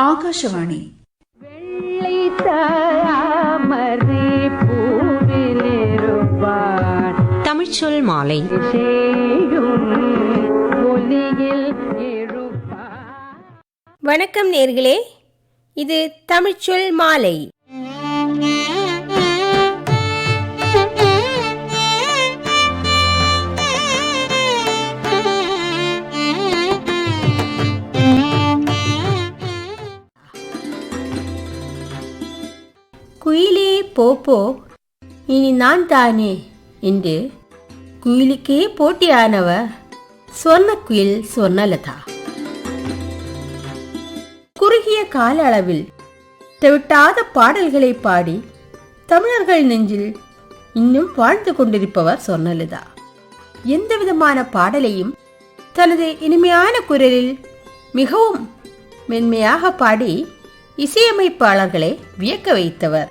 ஆகாஷவாணி. தமிழ்ச்சொல் மாலை. வணக்கம் நேர்களே, இது தமிழ்ச்சொல் மாலை. குயிலே போ இனி நான் தானே என்று குயிலுக்கே போட்டியானவ சொர்ணக்குயில் சொர்ணலதா. குறுகிய கால அளவில் தவிட்டாத பாடல்களை பாடி தமிழர்கள் நெஞ்சில் இன்னும் வாழ்ந்து கொண்டிருப்பவர் சொர்ணலதா. எந்த விதமான பாடலையும் தனது இனிமையான குரலில் மிகவும் மென்மையாக பாடி இசையமைப்பாளர்களை வியக்க வைத்தவர்.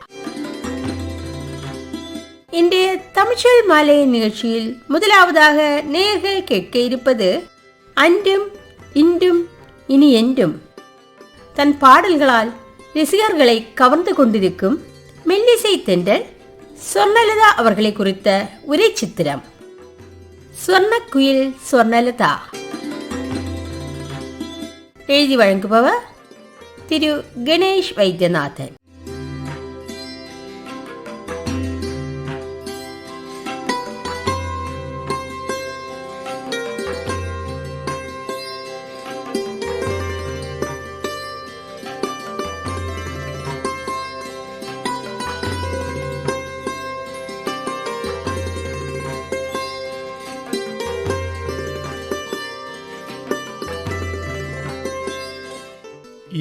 இன்றைய தமிழ்ச்சொல் மாலை நிகழ்ச்சியில் முதலாவதாக நேயர்கள் கேட்க இருப்பது அன்றும் இன்றும் இனி என்றும் தன் பாடல்களால் ரசிகர்களை கவர்ந்து கொண்டிருக்கும் மெல்லிசை தென்றல் சொர்ணலதா அவர்களை குறித்த உரை சித்திரம். சொர்ணக்குயில் சொர்ணலதா. எழுதி வழங்குபவர் திரு கணேஷ் வைத்தியநாதன்.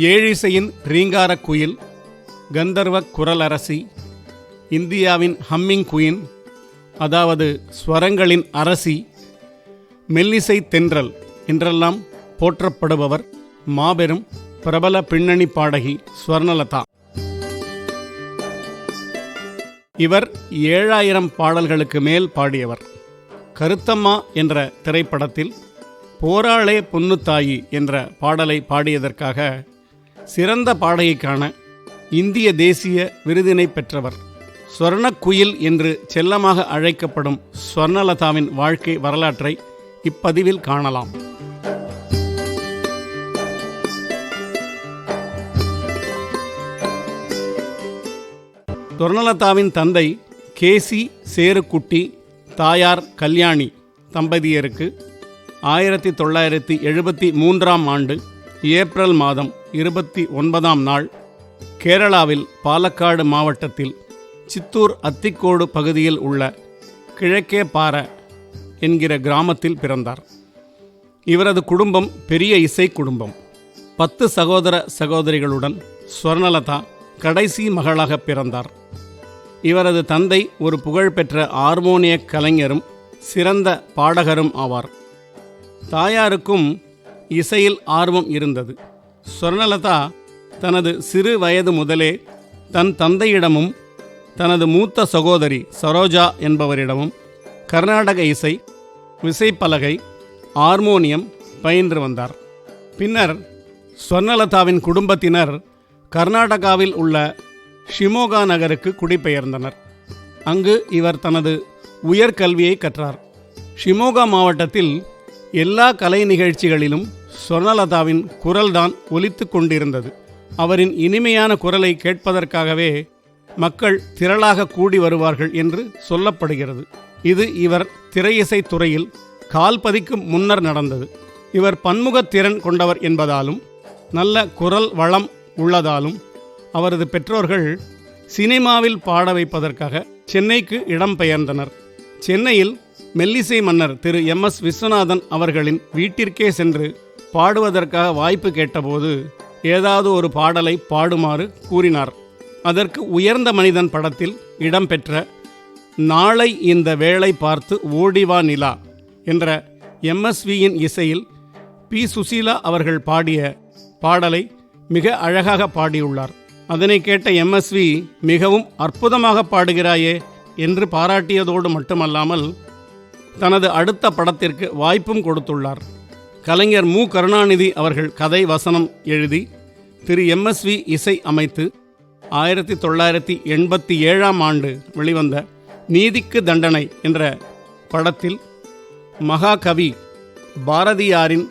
ஏழிசையின் ரீங்கார குயில், கந்தர்வ குரலரசி, இந்தியாவின் ஹம்மிங் குயின், அதாவது ஸ்வரங்களின் அரசி, மெல்லிசை தென்றல் என்றெல்லாம் போற்றப்படுபவர் மாபெரும் பிரபல பின்னணி பாடகி ஸ்வர்ணலதா. இவர் 7000 பாடல்களுக்கு மேல் பாடியவர். கருத்தம்மா என்ற திரைப்படத்தில் போராளே பொன்னுத்தாயி என்ற பாடலை பாடியதற்காக சிறந்த பாடகிக்கான இந்திய தேசிய விருதினை பெற்றவர். ஸ்வர்ணக்குயில் என்று செல்லமாக அழைக்கப்படும் ஸ்வர்ணலதாவின் வாழ்க்கை வரலாற்றை இப்பதிவில் காணலாம். ஸ்வர்ணலதாவின் தந்தை கேசி சேருக்குட்டி, தாயார் கல்யாணி தம்பதியருக்கு 1973ஆம் ஆண்டு ஏப்ரல் மாதம் 29ஆம் நாள் கேரளாவில் பாலக்காடு மாவட்டத்தில் சித்தூர் அத்திக்கோடு பகுதியில் உள்ள கிழக்கே பாற என்கிற கிராமத்தில் பிறந்தார். இவரது குடும்பம் பெரிய இசை குடும்பம். 10 சகோதர சகோதரிகளுடன் ஸ்வர்ணலதா கடைசி மகளாக பிறந்தார். இவரது தந்தை ஒரு புகழ்பெற்ற ஹார்மோனிய கலைஞரும் சிறந்த பாடகரும் ஆவார். தாயாருக்கும் இசையில் ஆர்வம் இருந்தது. ஸ்வர்ணலதா தனது சிறு வயது முதலே தன் தந்தையிடமும் தனது மூத்த சகோதரி சரோஜா என்பவரிடமும் கர்நாடக இசை, விசைப்பலகை, ஹார்மோனியம் பயின்று வந்தார். பின்னர் ஸ்வர்ணலதாவின் குடும்பத்தினர் கர்நாடகாவில் உள்ள ஷிமோகா நகருக்கு குடிபெயர்ந்தனர். அங்கு இவர் தனது உயர்கல்வியை கற்றார். ஷிமோகா மாவட்டத்தில் எல்லா கலை நிகழ்ச்சிகளிலும் ஸ்வர்ணலதாவின் குரல்தான் ஒலித்து கொண்டிருந்தது. அவரின் இனிமையான குரலை கேட்பதற்காகவே மக்கள் திரளாக கூடி வருவார்கள் என்று சொல்லப்படுகிறது. இது இவர் திரையிசை துறையில் கால் பதிக்கும் முன்னர் நடந்தது. இவர் பன்முகத்திறன் கொண்டவர் என்பதாலும் நல்ல குரல் வளம் உள்ளதாலும் அவரது பெற்றோர்கள் சினிமாவில் பாட வைப்பதற்காக சென்னைக்கு இடம்பெயர்ந்தனர். சென்னையில் மெல்லிசை மன்னர் திரு MS விஸ்வநாதன் அவர்களின் வீட்டிற்கே சென்று பாடுவதற்காக வாய்ப்பு கேட்டபோது ஏதாவது ஒரு பாடலை பாடுமாறு கூறினார். அதற்கு உயர்ந்த மனிதன் படத்தில் இடம்பெற்ற நாளை இந்த வேளை பார்த்து ஓடிவா நிலா என்ற MSVயின் இசையில் P. சுசீலா அவர்கள் பாடிய பாடலை மிக அழகாக பாடியுள்ளார். அதனை கேட்ட MSV மிகவும் அற்புதமாக பாடுகிறாயே என்று பாராட்டியதோடு மட்டுமல்லாமல் தனது அடுத்த படத்திற்கு வாய்ப்பும் கொடுத்துள்ளார். கலைஞர் மு. கருணாநிதி அவர்கள் கதை வசனம் எழுதி திரு MSV இசை அமைத்து 1987ஆம் ஆண்டு வெளிவந்த நீதிக்கு தண்டனை என்ற படத்தில் மகாகவி பாரதியாரின்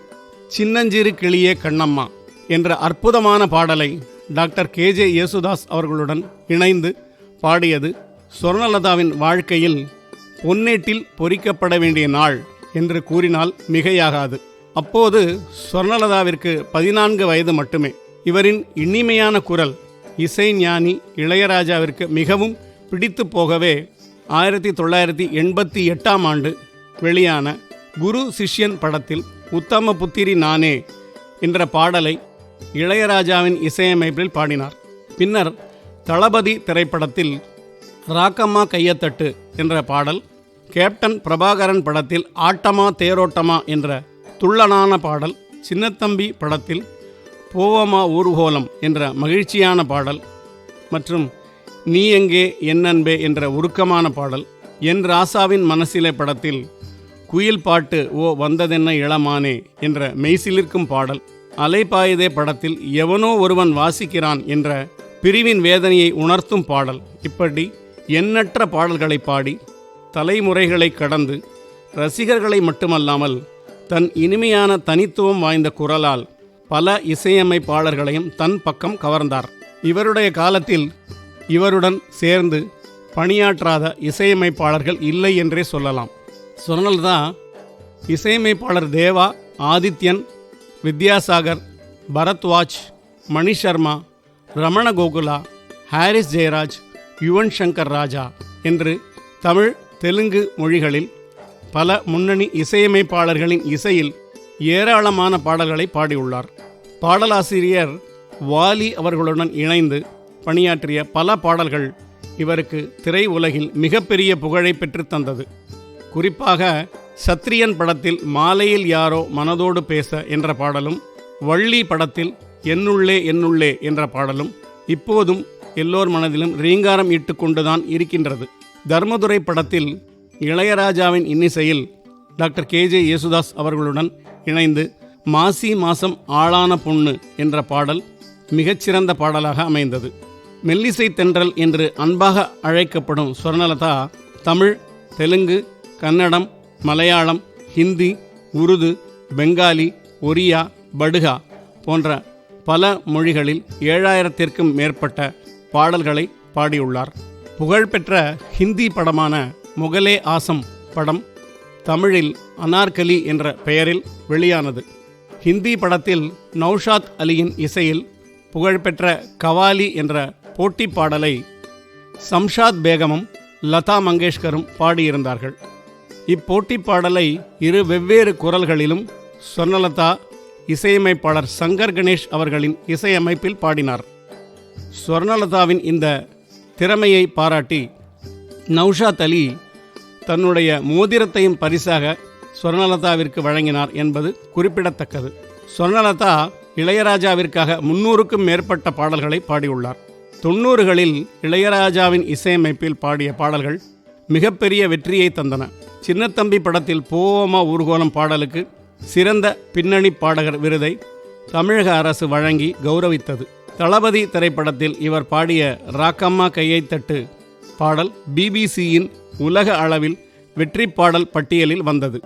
சின்னஞ்சிறு கிளியே கண்ணம்மா என்ற அற்புதமான பாடலை டாக்டர் KJ யேசுதாஸ் அவர்களுடன் இணைந்து பாடியது சொர்ணலதாவின் வாழ்க்கையில் பொன்னேட்டில் பொறிக்கப்பட வேண்டிய நாள் என்று கூறினால் மிகையாகாது. அப்போது சொர்ணலதாவிற்கு 14 வயது மட்டுமே. இவரின் இனிமையான குரல் இசை ஞானி இளையராஜாவிற்கு மிகவும் பிடித்து போகவே 1988ஆம் ஆண்டு வெளியான குரு சிஷ்யன் படத்தில் உத்தம புத்திரி நானே என்ற பாடலை இளையராஜாவின் இசையமைப்பில் பாடினார். பின்னர் தளபதி திரைப்படத்தில் ராக்கம்மா கையத்தட்டு என்ற பாடல், கேப்டன் பிரபாகரன் படத்தில் ஆட்டமா தேரோட்டமா என்ற துள்ளனான பாடல், சின்னத்தம்பி படத்தில் போவமா ஊர்கோலம் என்ற மகிழ்ச்சியான பாடல் மற்றும் நீ எங்கே என் அன்பே என்ற உருக்கமான பாடல், என் ராசாவின் மனசிலே படத்தில் குயில் பாட்டு ஓ வந்ததென்ன இளமானே என்ற மெய்சிலிருக்கும் பாடல், அலைபாயுதே படத்தில் எவனோ ஒருவன் வாசிக்கிறான் என்ற பிரிவின் வேதனையை உணர்த்தும் பாடல், இப்படி எண்ணற்ற பாடல்களை பாடி தலைமுறைகளை கடந்து ரசிகர்களை மட்டுமல்லாமல் தன் இனிமையான தனித்துவம் வாய்ந்த குரலால் பல இசையமைப்பாளர்களையும் தன் பக்கம் கவர்ந்தார். இவருடைய காலத்தில் இவருடன் சேர்ந்து பணியாற்றாத இசையமைப்பாளர்கள் இல்லை என்றே சொல்லலாம். சொர்ணலதா இசையமைப்பாளர் தேவா, ஆதித்யன், வித்யாசாகர், பரத்வாஜ், மணி சர்மா, ரமண கோகுலா, ஹாரிஸ் ஜெயராஜ், யுவன் சங்கர் ராஜா என்று தமிழ், தெலுங்கு மொழிகளில் பல முன்னணி இசையமைப்பாளர்களின் இசையில் ஏராளமான பாடல்களை பாடியுள்ளார். பாடலாசிரியர் வாலி அவர்களுடன் இணைந்து பணியாற்றிய பல பாடல்கள் இவருக்கு திரை உலகில் மிகப்பெரிய புகழை பெற்று தந்தது. குறிப்பாக சத்ரியன் படத்தில் மாலையில் யாரோ மனதோடு பேச என்ற பாடலும், வள்ளி படத்தில் என்னுள்ளே என்னுள்ளே என்ற பாடலும் இப்போதும் எல்லோர் மனதிலும் ரீங்காரம் இட்டு கொண்டுதான் இருக்கின்றது. தர்மதுரை படத்தில் இளையராஜாவின் இன்னிசையில் டாக்டர் KJ யேசுதாஸ் அவர்களுடன் இணைந்து மாசி மாசம் ஆளான பொண்ணு என்ற பாடல் மிகச்சிறந்த பாடலாக அமைந்தது. மெல்லிசை தென்றல் என்று அன்பாக அழைக்கப்படும் சொர்ணலதா தமிழ், தெலுங்கு, கன்னடம், மலையாளம், ஹிந்தி, உருது, பெங்காலி, ஒரியா, படுகா போன்ற பல மொழிகளில் 7000த்திற்கும் மேற்பட்ட பாடல்களை பாடியுள்ளார். புகழ்பெற்ற ஹிந்தி படமான முகலே ஆசம் படம் தமிழில் அனார்கலி என்ற பெயரில் வெளியானது. ஹிந்தி படத்தில் நௌஷாத் அலியின் இசையில் புகழ்பெற்ற கவாலி என்ற போட்டி பாடலை சம்ஷாத் பேகமும் லதா மங்கேஷ்கரும் பாடியிருந்தார்கள். இப்போட்டி பாடலை 2 வெவ்வேறு குரல்களிலும் சொர்ணலதா இசையமைப்பாளர் சங்கர் கணேஷ் அவர்களின் இசையமைப்பில் பாடினார். சொர்ணலதாவின் இந்த திறமையை பாராட்டி நௌஷாத் அலி தன்னுடைய மோதிரத்தையும் பரிசாக சொர்ணலதாவிற்கு வழங்கினார் என்பது குறிப்பிடத்தக்கது. சொர்ணலதா இளையராஜாவிற்காக 300க்கும் மேற்பட்ட பாடல்களை பாடியுள்ளார். 90களில் இளையராஜாவின் இசையமைப்பில் பாடிய பாடல்கள் மிகப்பெரிய வெற்றியை தந்தன. சின்னத்தம்பி படத்தில் போவமா ஊர்கோலம் பாடலுக்கு சிறந்த பின்னணி பாடகர் விருதை தமிழக அரசு வழங்கி கௌரவித்தது. தளபதி திரைப்படத்தில் இவர் பாடிய ராக்கம்மா கையைத்தட்டு பாடல் BBCயின் உலக அளவில் வெற்றி பாடல் பட்டியலில் வந்தது.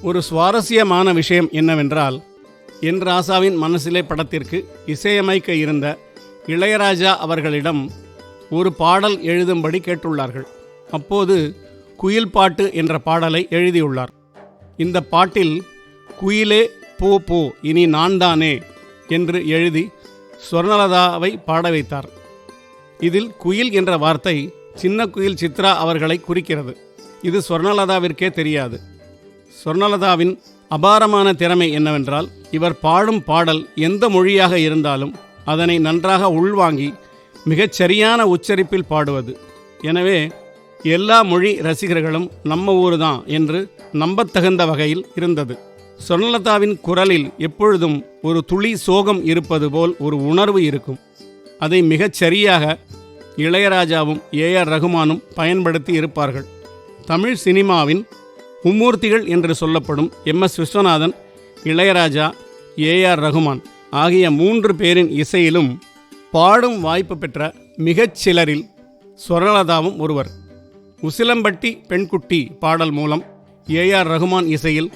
ஒரு சுவாரஸ்யமான விஷயம் என்னவென்றால், என் ராசாவின் மனசிலே படத்திற்கு இசையமைக்க இருந்த இளையராஜா அவர்களிடம் ஒரு பாடல் எழுதும்படி கேட்டுள்ளார்கள். அப்போது குயில் பாட்டு என்ற பாடலை எழுதியுள்ளார். இந்த பாட்டில் குயிலே போ போ இனி நான் தானே என்று எழுதி சொர்ணலதாவை பாட வைத்தார். இதில் குயில் என்ற வார்த்தை சின்ன குயில் சித்ரா அவர்களை குறிக்கிறது. இது சொர்ணலதாவிற்கே தெரியாது. சொர்ணலதாவின் அபாரமான திறமை என்னவென்றால், இவர் பாடும் பாடல் எந்த மொழியாக இருந்தாலும் அதனை நன்றாக உள்வாங்கி மிகச்சரியான உச்சரிப்பில் பாடுவது. எனவே எல்லா மொழி ரசிகர்களும் நம்ம ஊர்தான் என்று நம்பத்தகுந்த வகையில் இருந்தது. சொர்ணலதாவின் குரலில் எப்பொழுதும் ஒரு துளி சோகம் இருப்பது போல் ஒரு உணர்வு இருக்கும். அதை மிகச்சரியாக இளையராஜாவும் AR ரகுமானும் பயன்படுத்தி இருப்பார்கள். தமிழ் சினிமாவின் மும்மூர்த்திகள் என்று சொல்லப்படும் MS விஸ்வநாதன், இளையராஜா, ஏஆர் ரகுமான் ஆகிய 3 பேரின் இசையிலும் பாடும் வாய்ப்பு பெற்ற மிகச் சிலரில் ஸ்வர்ணலதாவும் ஒருவர். உசிலம்பட்டி பெண்குட்டி பாடல் மூலம் ஏஆர் ரகுமான் இசையில்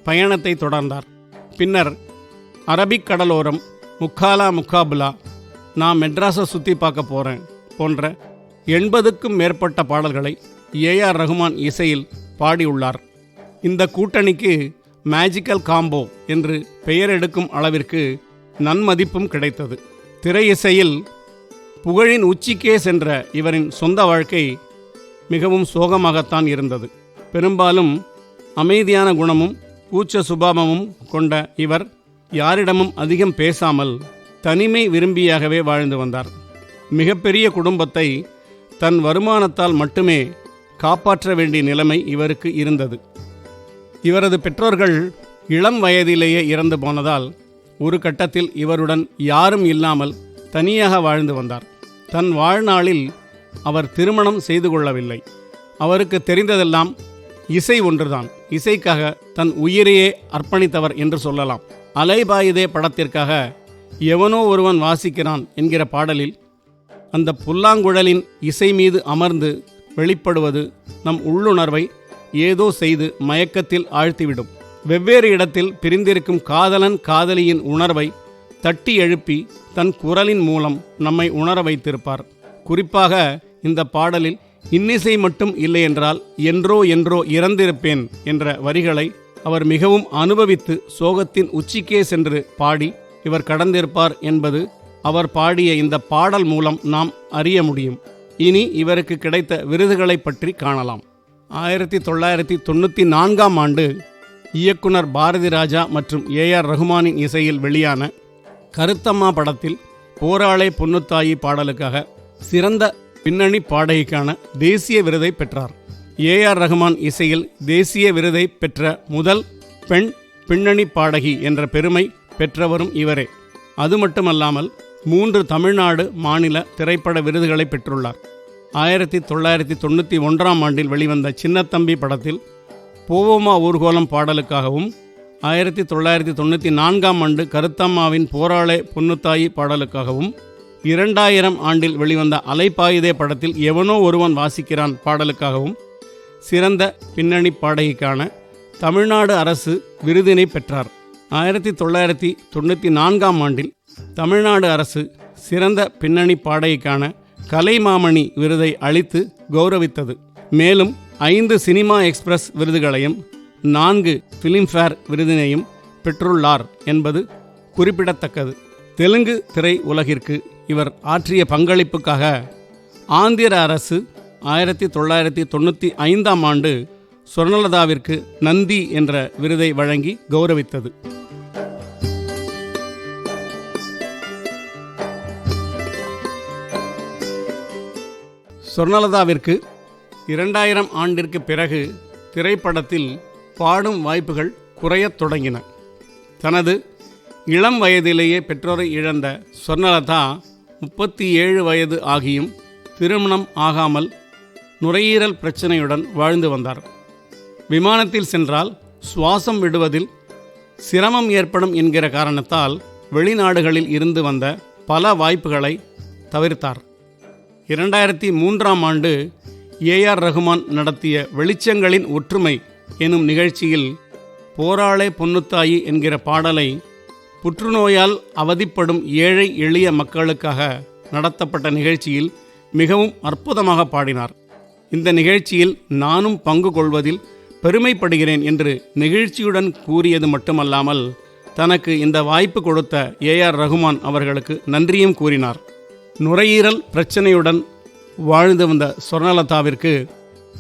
பயணத்தை தொடர்ந்தார். பின்னர் அரபிக் கடலோரம், முக்காலா முக்காபுலா, நான் மெட்ராஸை சுற்றி பார்க்க போகிறேன் போன்ற 80க்கும் மேற்பட்ட பாடல்களை ஏஆர் ரகுமான் இசையில் பாடியுள்ளார். இந்த கூட்டணிக்கு மேஜிக்கல் காம்போ என்று பெயர் எடுக்கும் அளவிற்கு நன்மதிப்பும் கிடைத்தது. திரை இசையில் புகழின் உச்சிக்கே சென்ற இவரின் சொந்த வாழ்க்கை மிகவும் சோகமாகத்தான் இருந்தது. பெரும்பாலும் அமைதியான குணமும் கூச்ச சுபாவமும் கொண்ட இவர் யாரிடமும் அதிகம் பேசாமல் தனிமை விரும்பியாகவே வாழ்ந்து வந்தார். மிகப்பெரிய குடும்பத்தை தன் வருமானத்தால் மட்டுமே காப்பாற்ற வேண்டிய நிலைமை இவருக்கு இருந்தது. இவரது பெற்றோர்கள் இளம் வயதிலேயே இறந்து போனதால் ஒரு கட்டத்தில் இவருடன் யாரும் இல்லாமல் தனியாக வாழ்ந்து வந்தார். தன் வாழ்நாளில் அவர் திருமணம் செய்து கொள்ளவில்லை. அவருக்கு தெரிந்ததெல்லாம் இசை ஒன்றுதான். இசைக்காக தன் உயிரையே அர்ப்பணித்தவர் என்று சொல்லலாம். அலைபாயுதே படத்திற்காக எவனோ ஒருவன் வாசிக்கிறான் என்கிற பாடலில் அந்த புல்லாங்குழலின் இசை மீது அமர்ந்து வெளிப்படுவது நம் உள்ளுணர்வை ஏதோ செய்து மயக்கத்தில் ஆழ்த்திவிடும். வெவ்வேறு இடத்தில் பிரிந்திருக்கும் காதலன் காதலியின் உணர்வை தட்டி எழுப்பி தன் குரலின் மூலம் நம்மை உணர வைத்திருப்பார். குறிப்பாக இந்த பாடலில் இன்னிசை மட்டும் இல்லை என்றால் என்றோ என்றோ இறந்திருப்பேன் என்ற வரிகளை அவர் மிகவும் அனுபவித்து சோகத்தின் உச்சிக்கே சென்று பாடி இவர் கடந்திருப்பார் என்பது அவர் பாடிய இந்த பாடல் மூலம் நாம் அறிய முடியும். இனி இவருக்கு கிடைத்த விருதுகளை பற்றி காணலாம். 1994ஆம் ஆண்டு இயக்குனர் பாரதி ராஜா மற்றும் ஏஆர் ரகுமானின் இசையில் வெளியான கருத்தம்மா படத்தில் போராளே பொன்னுத்தாயி பாடலுக்காக சிறந்த பின்னணி பாடகிக்கான தேசிய விருதை பெற்றார். ஏஆர் ரகுமான் இசையில் தேசிய விருதை பெற்ற முதல் பெண் பின்னணி பாடகி என்ற பெருமை பெற்றவரும் இவரே. அது மட்டுமல்லாமல் 3 தமிழ்நாடு மாநில திரைப்பட விருதுகளை பெற்றுள்ளார். 1991ஆம் ஆண்டில் வெளிவந்த சின்னத்தம்பி படத்தில் போவோமா ஊர்கோலம் பாடலுக்காகவும் 1994ஆம் ஆண்டு கருத்தம்மாவின் போராளே பொன்னுத்தாயி பாடலுக்காகவும் 2000 ஆண்டில் வெளிவந்த அலைபாயுதே படத்தில் எவனோ ஒருவன் வாசிக்கிறான் பாடலுக்காகவும் சிறந்த பின்னணி பாடகிக்கான தமிழ்நாடு அரசு விருதினை பெற்றார். 1994ஆம் ஆண்டில் தமிழ்நாடு அரசு சிறந்த பின்னணி பாடகிக்கான கலைமாமணி விருதை அளித்து கௌரவித்தது. மேலும் 5 சினிமா எக்ஸ்பிரஸ் விருதுகளையும் 4 ஃபிலிம்ஃபேர் விருதினையும் பெற்றுள்ளார் என்பது குறிப்பிடத்தக்கது. தெலுங்கு திரை உலகிற்கு இவர் ஆற்றிய பங்களிப்புக்காக ஆந்திர அரசு 1995ஆம் ஆண்டு ஸ்வர்ணலதாவிற்கு நந்தி என்ற விருதை வழங்கி கௌரவித்தது. ஸ்வர்ணலதாவிற்கு 2000 ஆண்டிற்கு பிறகு திரைப்படத்தில் பாடும் வாய்ப்புகள் குறையத் தொடங்கின. தனது இளம் வயதிலேயே பெற்றோரை இழந்த ஸ்வர்ணலதா 37 வயது ஆகியும் திருமணம் ஆகாமல் நுரையீரல் பிரச்சனையுடன் வாழ்ந்து வந்தார். விமானத்தில் சென்றால் சுவாசம் விடுவதில் சிரமம் ஏற்படும் என்கிற காரணத்தால் வெளிநாடுகளில் இருந்து வந்த பல வாய்ப்புகளை தவிர்த்தார். 2003ஆம் ஆண்டு ஏஆர் ரகுமான் நடத்திய வெளிச்சங்களின் ஒற்றுமை எனும் நிகழ்ச்சியில் போராளே பொன்னுத்தாயி என்கிற பாடலை புற்றுநோயால் அவதிப்படும் ஏழை எளிய மக்களுக்காக நடத்தப்பட்ட நிகழ்ச்சியில் மிகவும் அற்புதமாக பாடினார். இந்த நிகழ்ச்சியில் நானும் பங்கு கொள்வதில் பெருமைப்படுகிறேன் என்று நெகிழ்ச்சியுடன் கூறியது மட்டுமல்லாமல் தனக்கு இந்த வாய்ப்பு கொடுத்த ஏஆர் ரகுமான் அவர்களுக்கு நன்றியும் கூறினார். நுரையீரல் பிரச்சனையுடன் வாழ்ந்து வந்த ஸ்வர்ணலதாவிற்கு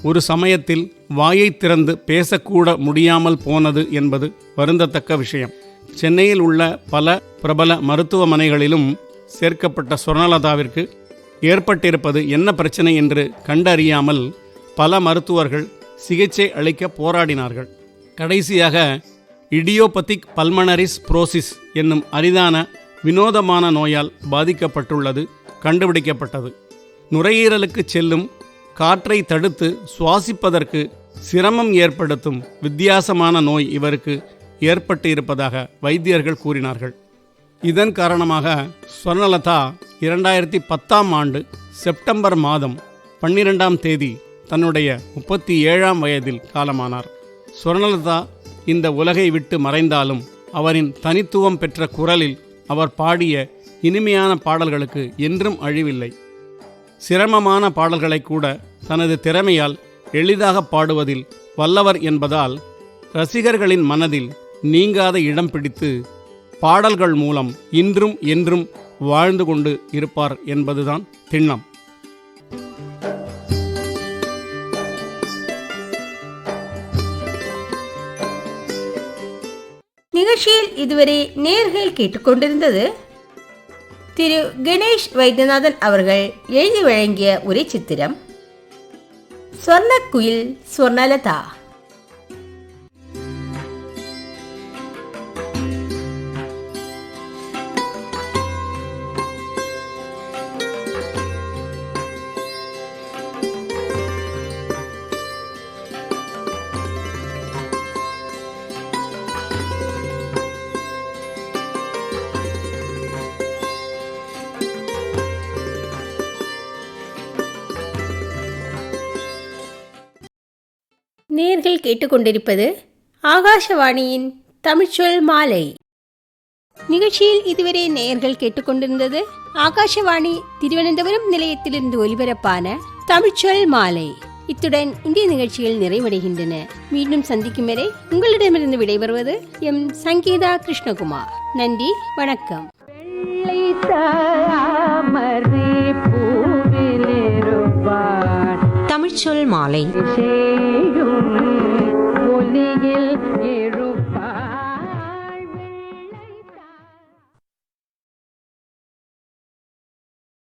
ஒரு சமயத்தில் வாயை திறந்து பேசக்கூட முடியாமல் போனது என்பது வருந்தத்தக்க விஷயம். சென்னையில் உள்ள பல பிரபல மருத்துவமனைகளிலும் சேர்க்கப்பட்ட ஸ்வர்ணலதாவிற்கு ஏற்பட்டிருப்பது என்ன பிரச்சனை என்று கண்டறியாமல் பல மருத்துவர்கள் சிகிச்சை அளிக்க போராடினார்கள். கடைசியாக இடியோபதிக் பல்மனரிஸ் புரோசிஸ் என்னும் அரிதான வினோதமான நோயால் பாதிக்கப்பட்டுள்ளது கண்டுபிடிக்கப்பட்டது. நுரையீரலுக்கு செல்லும் காற்றை தடுத்து சுவாசிப்பதற்கு சிரமம் ஏற்படுத்தும் வித்தியாசமான நோய் இவருக்கு ஏற்பட்டு இருப்பதாக வைத்தியர்கள் கூறினார்கள். இதன் காரணமாக ஸ்வர்ணலதா 2010ஆம் ஆண்டு செப்டம்பர் மாதம் 12ஆம் தேதி தன்னுடைய 37ஆம் வயதில் காலமானார். ஸ்வர்ணலதா இந்த உலகை விட்டு மறைந்தாலும் அவரின் தனித்துவம் பெற்ற குரலில் அவர் பாடிய இனிமையான பாடல்களுக்கு என்றும் அழிவில்லை. சிரமமான பாடல்களை கூட தனது திறமையால் எளிதாக பாடுவதில் வல்லவர் என்பதால் ரசிகர்களின் மனதில் நீங்காத இடம் பிடித்து பாடல்கள் மூலம் இன்றும் என்றும் வாழ்ந்து கொண்டு இருப்பார் என்பதுதான் திண்ணம். நிகழ்ச்சியில் இதுவரை நேயர்கள் கேட்டுக்கொண்டிருந்தது திரு கணேஷ் வைத்தியநாதன் அவர்கள் எழுதி வழங்கிய உரை சித்திரம் சொர்ணக்குயில் ஸ்வர்ணலதா. நேர்கள் கேட்டுக்கொண்டிருப்பது ஆகாஷவாணியின் தமிழ்ச்சொல் மாலை. நிகழ்ச்சியில் இதுவரை நேயர்கள் கேட்டுக்கொண்டிருந்தது ஆகாஷவாணி திருவனந்தபுரம் நிலையத்திலிருந்து ஒலிபரப்பான தமிழ்ச்சொல் மாலை. இத்துடன் இந்திய நிகழ்ச்சிகள் நிறைவடைகின்றன. மீண்டும் சந்திக்கும் வரை உங்களிடமிருந்து விடைபெறுவது எம் சங்கீதா கிருஷ்ணகுமார். நன்றி, வணக்கம். தமிழ்ச்சொல் மாலை.